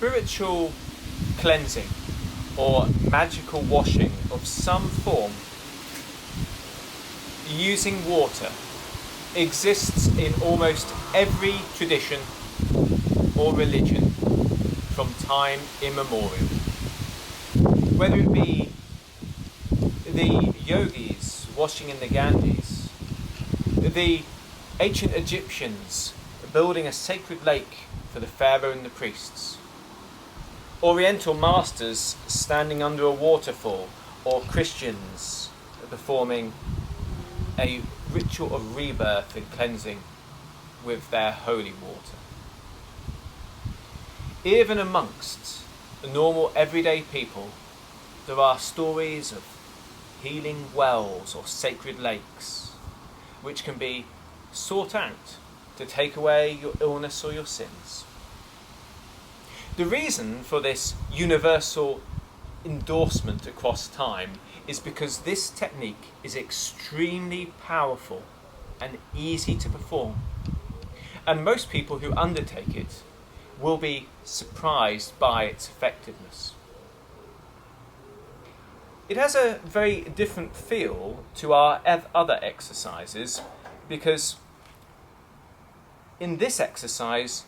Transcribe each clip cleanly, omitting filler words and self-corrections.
spiritual cleansing or magical washing of some form using water exists in almost every tradition or religion from time immemorial. Whether it be the yogis washing in the Ganges, the ancient Egyptians building a sacred lake for the pharaoh and the priests, Oriental masters standing under a waterfall, or Christians performing a ritual of rebirth and cleansing with their holy water. Even amongst the normal everyday people, there are stories of healing wells or sacred lakes which can be sought out to take away your illness or your sins. The reason for this universal endorsement across time is because this technique is extremely powerful and easy to perform, and most people who undertake it will be surprised by its effectiveness. It has a very different feel to our other exercises because in this exercise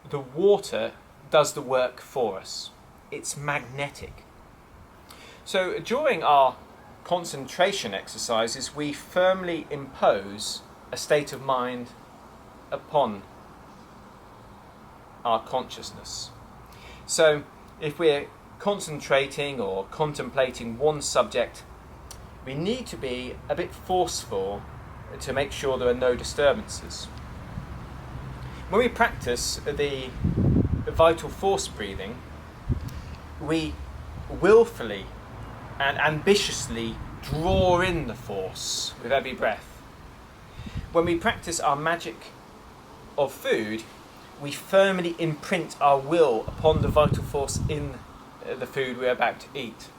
the water does the work for us. It's magnetic. So during our concentration exercises we firmly impose a state of mind upon our consciousness. So if we're concentrating or contemplating one subject, we need to be a bit forceful to make sure there are no disturbances. When we practice the vital force breathing, we willfully and ambitiously draw in the force with every breath. When we practice our magic of food, we firmly imprint our will upon the vital force in the food we're about to eat.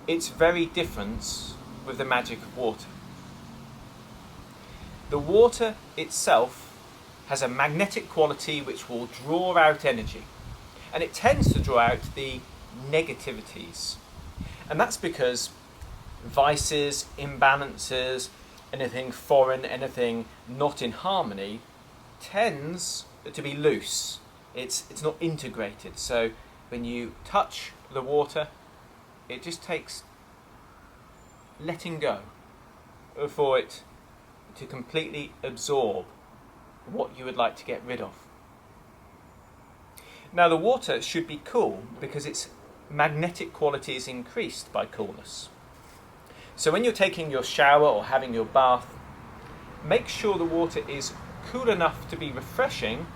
It's very different with the magic of water. The water itself has a magnetic quality which will draw out energy, and it tends to draw out the negativities. And that's because vices, imbalances, anything foreign, anything not in harmony tends to be loose. It's not integrated. So when you touch the water, it just takes letting go for it to completely absorb what you would like to get rid of. Now the water should be cool because its magnetic quality is increased by coolness. So when you're taking your shower or having your bath, make sure the water is cool enough to be refreshing,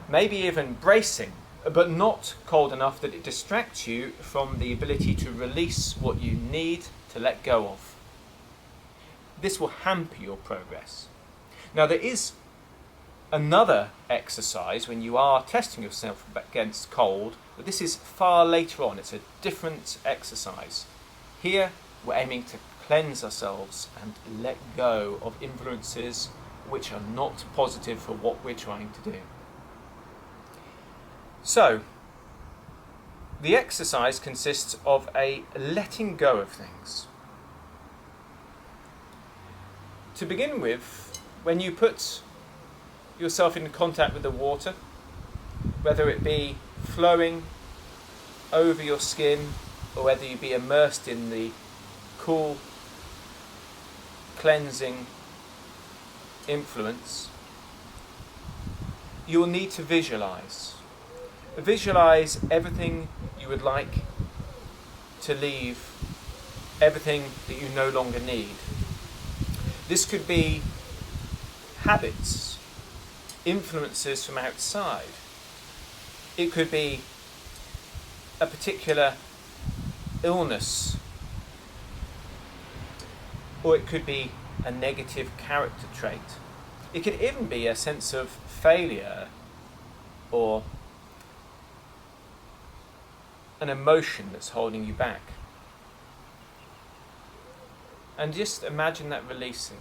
maybe even bracing, but not cold enough that it distracts you from the ability to release what you need to let go of. This will hamper your progress. Now there is another exercise when you are testing yourself against cold, but this is far later on. It's a different exercise. Here we're aiming to cleanse ourselves and let go of influences which are not positive for what we're trying to do. So, the exercise consists of a letting go of things. To begin with, when you put yourself in contact with the water, whether it be flowing over your skin or whether you be immersed in the cool, cleansing influence, you'll need to visualize. Visualize everything you would like to leave, everything that you no longer need. This could be habits, influences from outside. It could be a particular illness, or it could be a negative character trait. It could even be a sense of failure or an emotion that's holding you back. And just imagine that releasing.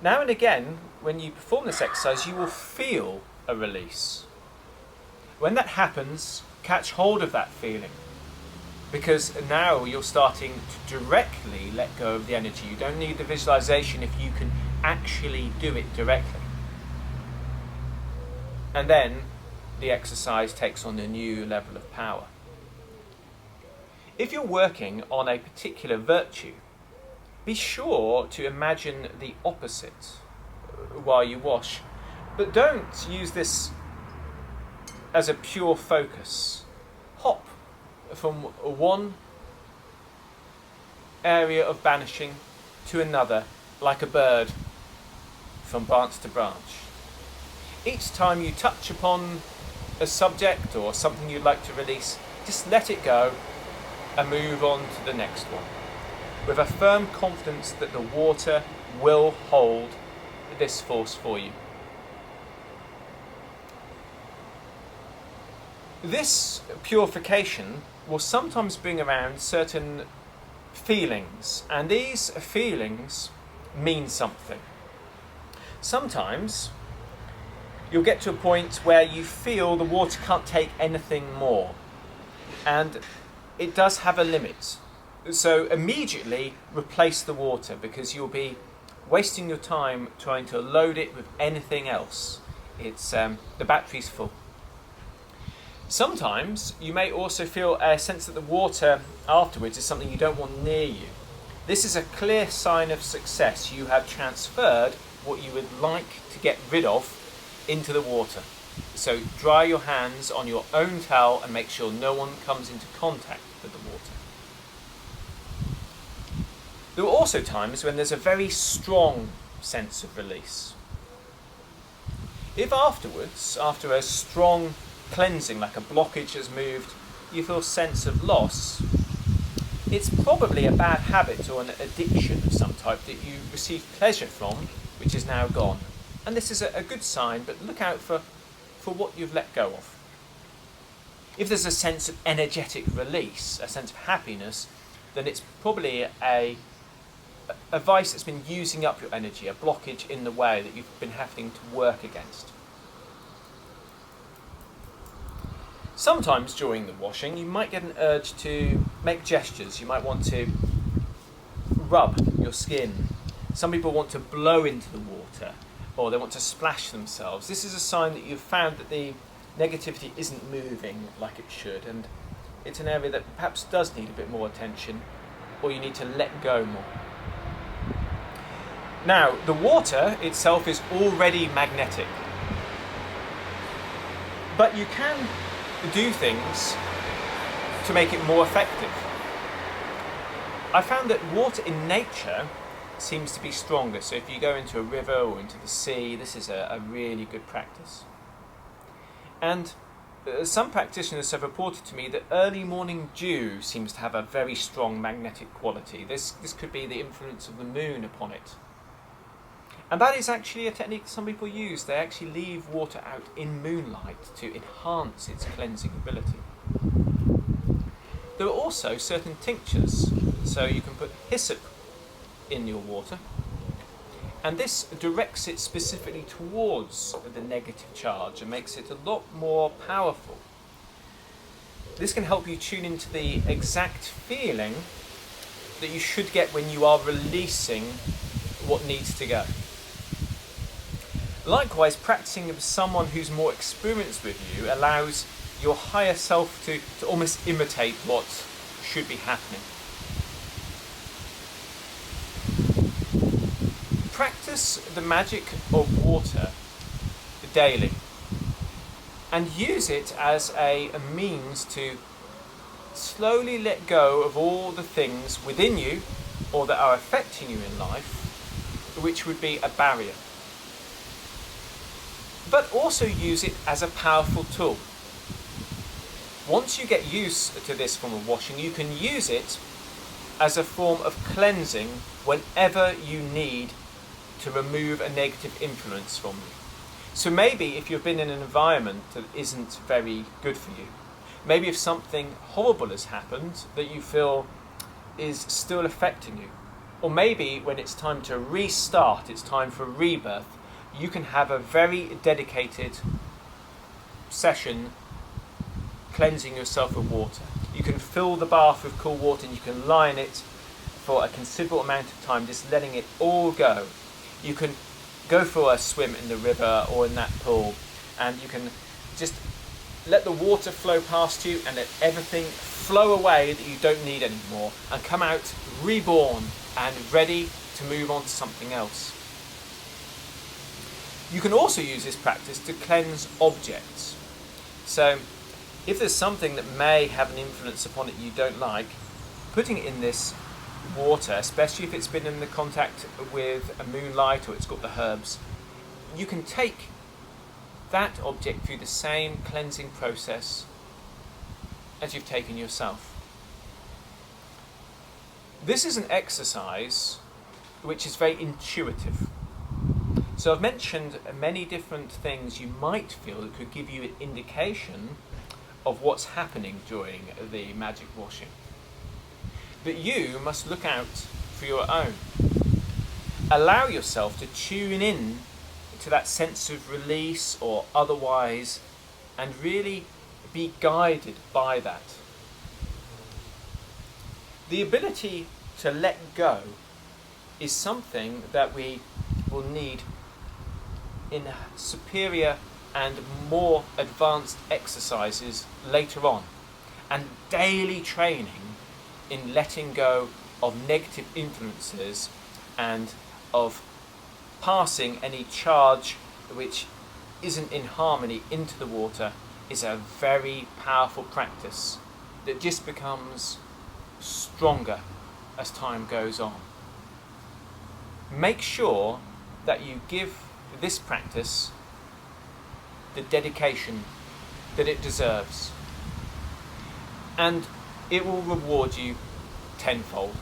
Now and again, when you perform this exercise, you will feel a release. When that happens, catch hold of that feeling, because now you're starting to directly let go of the energy. You don't need the visualization if you can actually do it directly. And then the exercise takes on a new level of power. If you're working on a particular virtue, be sure to imagine the opposite while you wash. But don't use this as a pure focus. Hop from one area of banishing to another like a bird from branch to branch. Each time you touch upon a subject or something you'd like to release, just let it go and move on to the next one, with a firm confidence that the water will hold this force for you. This purification will sometimes bring around certain feelings, and these feelings mean something. Sometimes you'll get to a point where you feel the water can't take anything more, and it does have a limit. So immediately replace the water, because you'll be wasting your time trying to load it with anything else. It's the battery's full. Sometimes you may also feel a sense that the water afterwards is something you don't want near you. This is a clear sign of success. You have transferred what you would like to get rid of into the water. So dry your hands on your own towel and make sure no one comes into contact with the water. There are also times when there's a very strong sense of release. If afterwards, after a strong cleansing, like a blockage has moved, you feel a sense of loss, it's probably a bad habit or an addiction of some type that you received pleasure from, which is now gone. And this is a good sign, but look out for what you've let go of. If there's a sense of energetic release, a sense of happiness, then it's probably a vice that's been using up your energy, a blockage in the way that you've been having to work against. Sometimes during the washing, you might get an urge to make gestures. You might want to rub your skin. Some people want to blow into the water, or they want to splash themselves. This is a sign that you've found that the negativity isn't moving like it should, and it's an area that perhaps does need a bit more attention, or you need to let go more. Now, the water itself is already magnetic, but you can do things to make it more effective. I found that water in nature seems to be stronger. So if you go into a river or into the sea, this is a really good practice. And some practitioners have reported to me that early morning dew seems to have a very strong magnetic quality. This could be the influence of the moon upon it. And that is actually a technique some people use. They actually leave water out in moonlight to enhance its cleansing ability. There are also certain tinctures. So you can put hyssop in your water, and this directs it specifically towards the negative charge and makes it a lot more powerful. This can help you tune into the exact feeling that you should get when you are releasing what needs to go. Likewise, practicing with someone who's more experienced with you allows your higher self to almost imitate what should be happening. Practice the magic of water daily and use it as a means to slowly let go of all the things within you or that are affecting you in life, which would be a barrier. But also use it as a powerful tool. Once you get used to this form of washing, you can use it as a form of cleansing whenever you need to remove a negative influence from you. So maybe if you've been in an environment that isn't very good for you, maybe if something horrible has happened that you feel is still affecting you, or maybe when it's time to restart, it's time for rebirth, you can have a very dedicated session cleansing yourself with water. You can fill the bath with cool water and you can lie in it for a considerable amount of time, just letting it all go. You can go for a swim in the river or in that pool, and you can just let the water flow past you and let everything flow away that you don't need anymore, and come out reborn and ready to move on to something else. You can also use this practice to cleanse objects. So if there's something that may have an influence upon it you don't like, putting it in this water, especially if it's been in the contact with a moonlight or it's got the herbs, you can take that object through the same cleansing process as you've taken yourself. This is an exercise which is very intuitive. So I've mentioned many different things you might feel that could give you an indication of what's happening during the magic washing. But you must look out for your own. Allow yourself to tune in to that sense of release or otherwise, and really be guided by that. The ability to let go is something that we will need in superior and more advanced exercises later on, and daily training in letting go of negative influences and of passing any charge which isn't in harmony into the water is a very powerful practice that just becomes stronger as time goes on. Make sure that you give this practice the dedication that it deserves, and it will reward you tenfold.